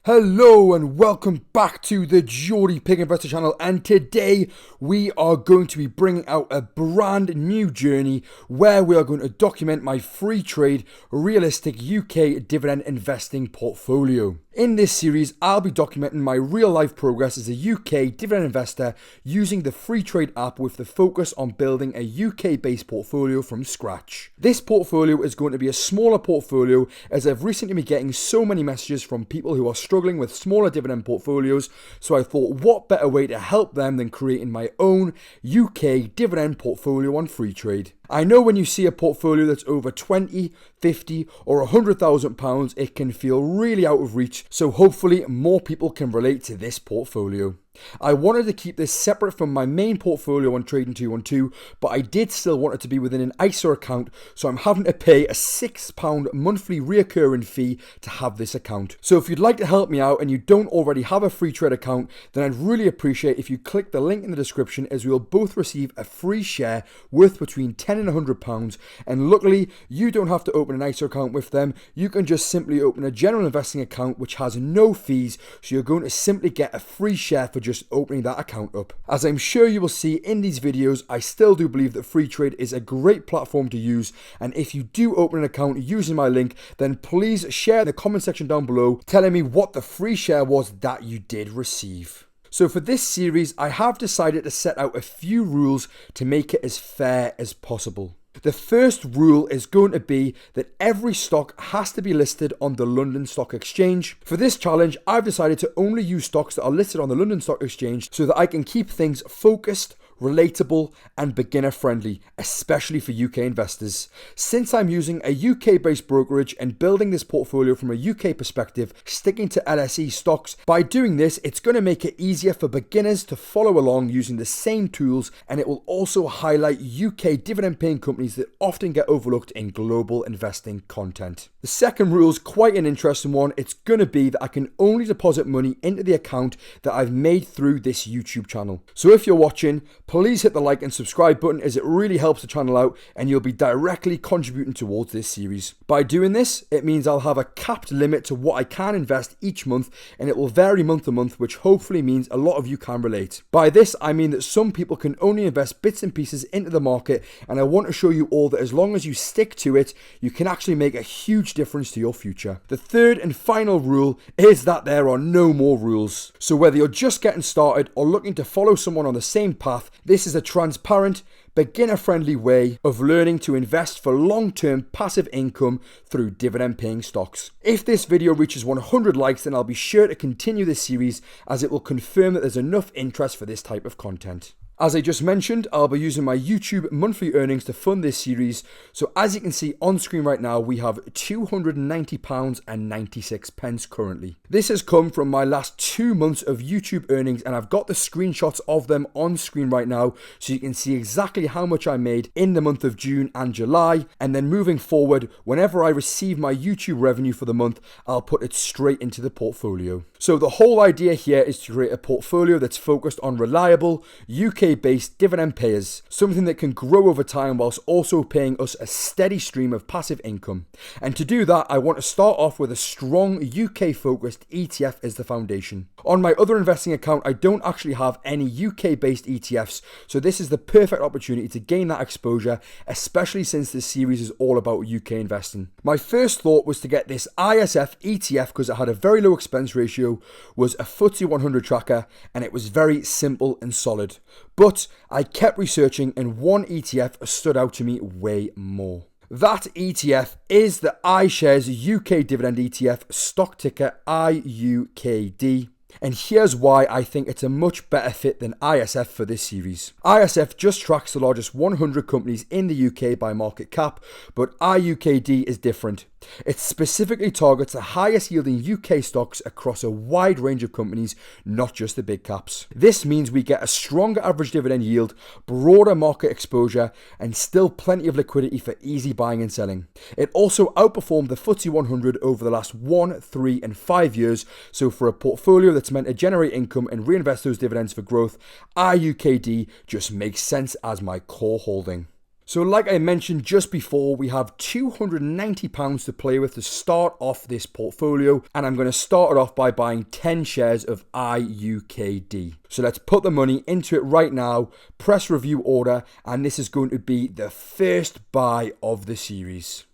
Hello and welcome back to the Geordie Pig Investor channel, and today we are going to be bringing out a brand new journey where we are going to document my Freetrade realistic UK dividend investing portfolio. In this series, I'll be documenting my real life progress as a UK dividend investor using the Freetrade app with the focus on building a UK based portfolio from scratch. This portfolio is going to be a smaller portfolio as I've recently been getting so many messages from people who are struggling with smaller dividend portfolios, so I thought what better way to help them than creating my own UK dividend portfolio on Freetrade. I know when you see a portfolio that's over 20, 50 or £100,000, it can feel really out of reach, so hopefully more people can relate to this portfolio. I wanted to keep this separate from my main portfolio on Trading 212, but I did still want it to be within an ISA account, so I'm having to pay a £6 monthly reoccurring fee to have this account. So if you'd like to help me out and you don't already have a Freetrade account, then I'd really appreciate if you click the link in the description, as we will both receive a free share worth between £10 and £100, and luckily you don't have to open an ISA account with them. You can just simply open a general investing account which has no fees, so you're going to simply get a free share for just opening that account up. As I'm sure you will see in these videos, I still do believe that Freetrade is a great platform to use, and if you do open an account using my link, then please share in the comment section down below telling me what the free share was that you did receive. So for this series, I have decided to set out a few rules to make it as fair as possible. The first rule is going to be that every stock has to be listed on the London Stock Exchange. For this challenge, I've decided to only use stocks that are listed on the London Stock Exchange so that I can keep things focused, relatable and beginner friendly, especially for UK investors. Since I'm using a UK based brokerage and building this portfolio from a UK perspective, sticking to LSE stocks, by doing this it's going to make it easier for beginners to follow along using the same tools, and it will also highlight UK dividend paying companies that often get overlooked in global investing content. The second rule is quite an interesting one. It's going to be that I can only deposit money into the account that I've made through this YouTube channel. So if you're watching, please hit the like and subscribe button, as it really helps the channel out and you'll be directly contributing towards this series. By doing this, it means I'll have a capped limit to what I can invest each month, and it will vary month to month, which hopefully means a lot of you can relate. By this, I mean that some people can only invest bits and pieces into the market, and I want to show you all that as long as you stick to it, you can actually make a huge difference to your future. The third and final rule is that there are no more rules. So whether you're just getting started or looking to follow someone on the same path, this is a transparent, beginner-friendly way of learning to invest for long-term passive income through dividend-paying stocks. If this video reaches 100 likes, then I'll be sure to continue this series, as it will confirm that there's enough interest for this type of content. As I just mentioned, I'll be using my YouTube monthly earnings to fund this series. So as you can see on screen right now, we have £290.96 currently. This has come from my last 2 months of YouTube earnings, and I've got the screenshots of them on screen right now, so you can see exactly how much I made in the month of June and July. And then moving forward, whenever I receive my YouTube revenue for the month, I'll put it straight into the portfolio. So the whole idea here is to create a portfolio that's focused on reliable UK-based dividend payers, something that can grow over time whilst also paying us a steady stream of passive income. And to do that, I want to start off with a strong UK-focused ETF as the foundation. On my other investing account, I don't actually have any UK-based ETFs, so this is the perfect opportunity to gain that exposure, especially since this series is all about UK investing. My first thought was to get this ISF ETF because it had a very low expense ratio, was a FTSE 100 tracker, and it was very simple and solid. But I kept researching, and one ETF stood out to me way more. That ETF is the iShares UK Dividend ETF, stock ticker IUKD. And here's why I think it's a much better fit than ISF for this series. ISF just tracks the largest 100 companies in the UK by market cap, but IUKD is different. It specifically targets the highest yielding UK stocks across a wide range of companies, not just the big caps. This means we get a stronger average dividend yield, broader market exposure, and still plenty of liquidity for easy buying and selling. It also outperformed the FTSE 100 over the last 1, 3, and 5 years, so for a portfolio that's meant to generate income and reinvest those dividends for growth, IUKD just makes sense as my core holding. So like I mentioned just before, we have £290 to play with to start off this portfolio, and I'm going to start it off by buying 10 shares of IUKD. So let's put the money into it right now, press review order, and this is going to be the first buy of the series.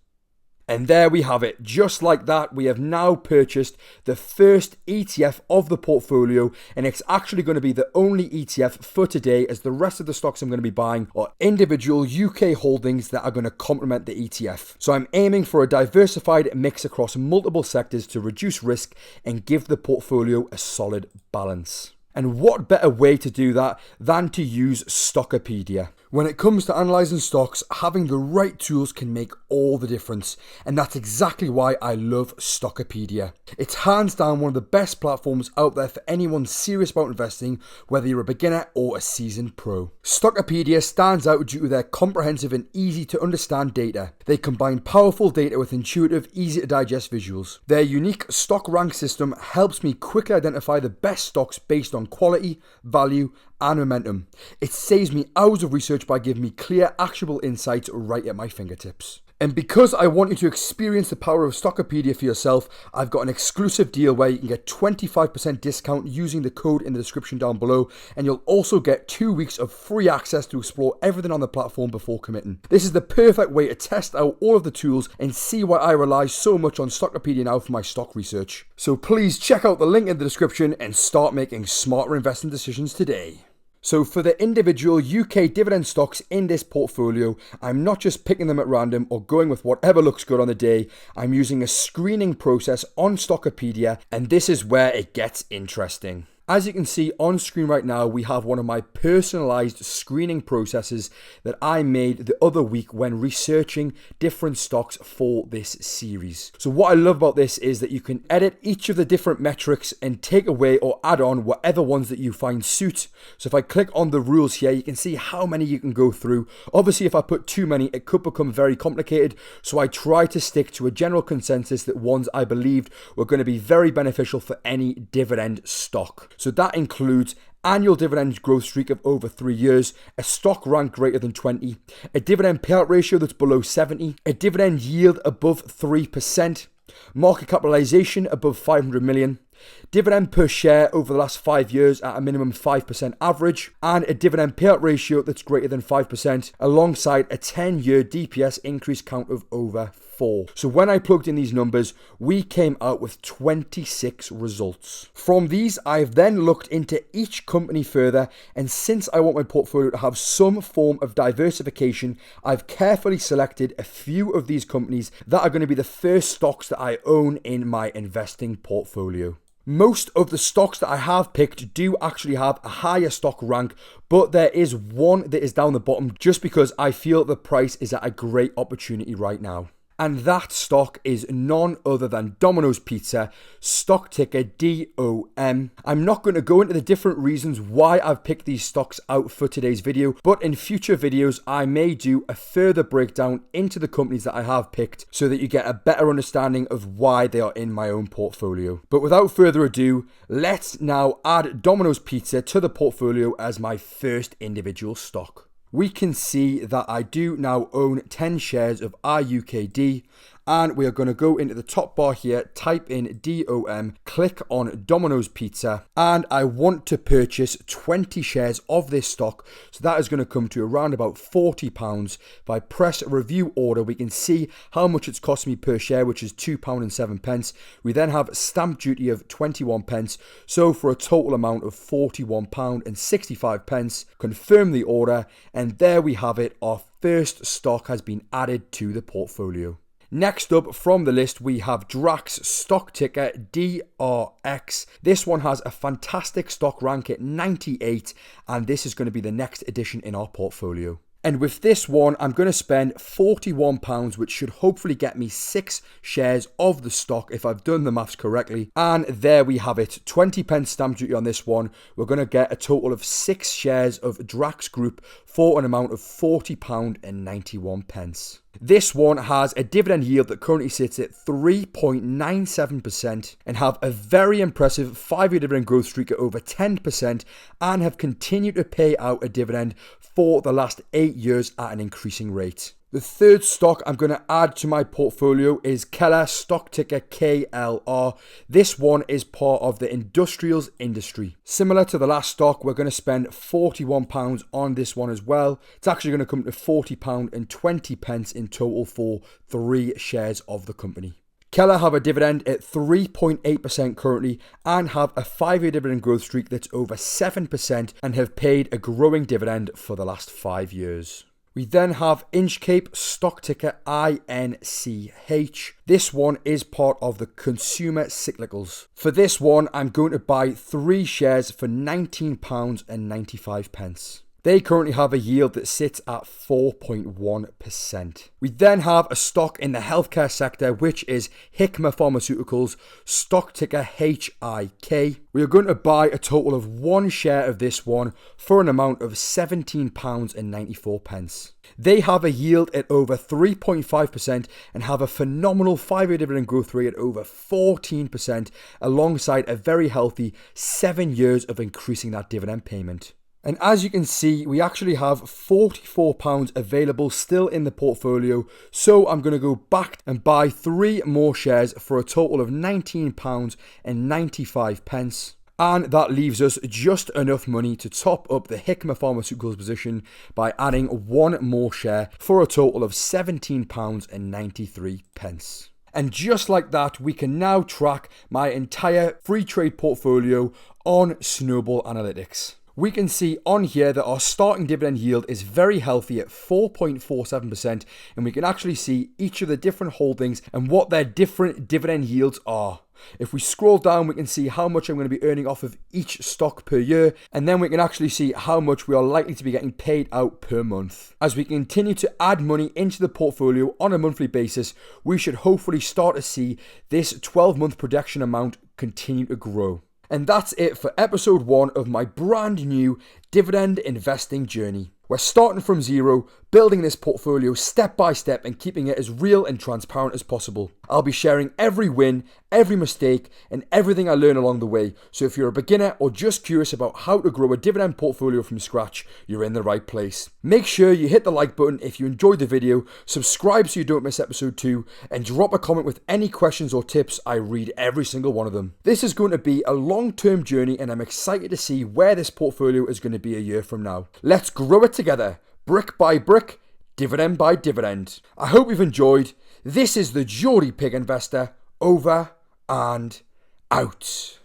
And there we have it. Just like that, we have now purchased the first ETF of the portfolio, and it's actually going to be the only ETF for today, as the rest of the stocks I'm going to be buying are individual UK holdings that are going to complement the ETF. So I'm aiming for a diversified mix across multiple sectors to reduce risk and give the portfolio a solid balance. And what better way to do that than to use Stockopedia? When it comes to analysing stocks, having the right tools can make all the difference, and that's exactly why I love Stockopedia. It's hands down one of the best platforms out there for anyone serious about investing, whether you're a beginner or a seasoned pro. Stockopedia stands out due to their comprehensive and easy to understand data. They combine powerful data with intuitive, easy to digest visuals. Their unique stock rank system helps me quickly identify the best stocks based on quality, value, and momentum. It saves me hours of research by giving me clear, actionable insights right at my fingertips. And because I want you to experience the power of Stockopedia for yourself, I've got an exclusive deal where you can get 25% discount using the code in the description down below, and you'll also get 2 weeks of free access to explore everything on the platform before committing. This is the perfect way to test out all of the tools and see why I rely so much on Stockopedia now for my stock research. So please check out the link in the description and start making smarter investing decisions today. So for the individual UK dividend stocks in this portfolio, I'm not just picking them at random or going with whatever looks good on the day. I'm using a screening process on Stockopedia, and this is where it gets interesting. As you can see on screen right now, we have one of my personalized screening processes that I made the other week when researching different stocks for this series. So what I love about this is that you can edit each of the different metrics and take away or add on whatever ones that you find suit. So if I click on the rules here, you can see how many you can go through. Obviously, if I put too many, it could become very complicated. So I try to stick to a general consensus that ones I believed were going to be very beneficial for any dividend stock. So that includes annual dividend growth streak of over 3 years, a stock rank greater than 20, a dividend payout ratio that's below 70, a dividend yield above 3%, market capitalization above 500 million, dividend per share over the last 5 years at a minimum 5% average, and a dividend payout ratio that's greater than 5%, alongside a 10-year DPS increase count of over 4. So when I plugged in these numbers, we came out with 26 results. From these, I've then looked into each company further, and since I want my portfolio to have some form of diversification, I've carefully selected a few of these companies that are going to be the first stocks that I own in my investing portfolio. Most of the stocks that I have picked do actually have a higher stock rank, but there is one that is down the bottom just because I feel the price is at a great opportunity right now. And that stock is none other than Domino's Pizza, stock ticker DOM. I'm not going to go into the different reasons why I've picked these stocks out for today's video, but in future videos, I may do a further breakdown into the companies that I have picked so that you get a better understanding of why they are in my own portfolio. But without further ado, let's now add Domino's Pizza to the portfolio as my first individual stock. We can see that I do now own 10 shares of IUKD, and we are going to go into the top bar here, type in DOM, click on Domino's Pizza, and I want to purchase 20 shares of this stock, so that is going to come to around about £40. If I press review order, we can see how much it's cost me per share, which is £2.07. We then have stamp duty of 21p, so for a total amount of £41.65. Confirm the order, and there we have it, our first stock has been added to the portfolio. Next up from the list, we have Drax, stock ticker DRX. This one has a fantastic stock rank at 98, and this is going to be the next addition in our portfolio. And with this one, I'm going to spend £41, which should hopefully get me 6 shares of the stock if I've done the maths correctly. And there we have it, 20p stamp duty on this one. We're going to get a total of 6 shares of Drax Group for an amount of £40.91. This one has a dividend yield that currently sits at 3.97% and have a very impressive 5-year dividend growth streak at over 10% and have continued to pay out a dividend for the last 8 years at an increasing rate. The third stock I'm going to add to my portfolio is Keller, stock ticker KLR. This one is part of the industrials industry. Similar to the last stock, we're going to spend £41 on this one as well. It's actually going to come to £40.20 in total for 3 shares of the company. Keller have a dividend at 3.8% currently and have a 5-year dividend growth streak that's over 7% and have paid a growing dividend for the last 5 years. We then have Inchcape, stock ticker INCH. This one is part of the consumer cyclicals. For this one, I'm going to buy 3 shares for £19.95. They currently have a yield that sits at 4.1%. We then have a stock in the healthcare sector, which is Hikma Pharmaceuticals, stock ticker HIK. We are going to buy a total of 1 share of this one for an amount of £17.94. They have a yield at over 3.5% and have a phenomenal 5-year dividend growth rate at over 14%, alongside a very healthy 7 years of increasing that dividend payment. And as you can see, we actually have £44 available still in the portfolio. So I'm going to go back and buy 3 more shares for a total of £19.95. And that leaves us just enough money to top up the Hikma Pharmaceuticals position by adding 1 more share for a total of £17.93. And just like that, we can now track my entire Freetrade portfolio on Snowball Analytics. We can see on here that our starting dividend yield is very healthy at 4.47%, and we can actually see each of the different holdings and what their different dividend yields are. If we scroll down, we can see how much I'm going to be earning off of each stock per year, and then we can actually see how much we are likely to be getting paid out per month. As we continue to add money into the portfolio on a monthly basis, we should hopefully start to see this 12-month projection amount continue to grow. And that's it for episode 1 of my brand new dividend investing journey. We're starting from zero, building this portfolio step by step and keeping it as real and transparent as possible. I'll be sharing every win, every mistake, and everything I learn along the way. So if you're a beginner or just curious about how to grow a dividend portfolio from scratch, you're in the right place. Make sure you hit the like button if you enjoyed the video, subscribe so you don't miss episode 2, and drop a comment with any questions or tips. I read every single one of them. This is going to be a long-term journey, and I'm excited to see where this portfolio is going to be a year from now. Let's grow it together, brick by brick, dividend by dividend. I hope you've enjoyed. This is the Geordie Pig Investor, over and out.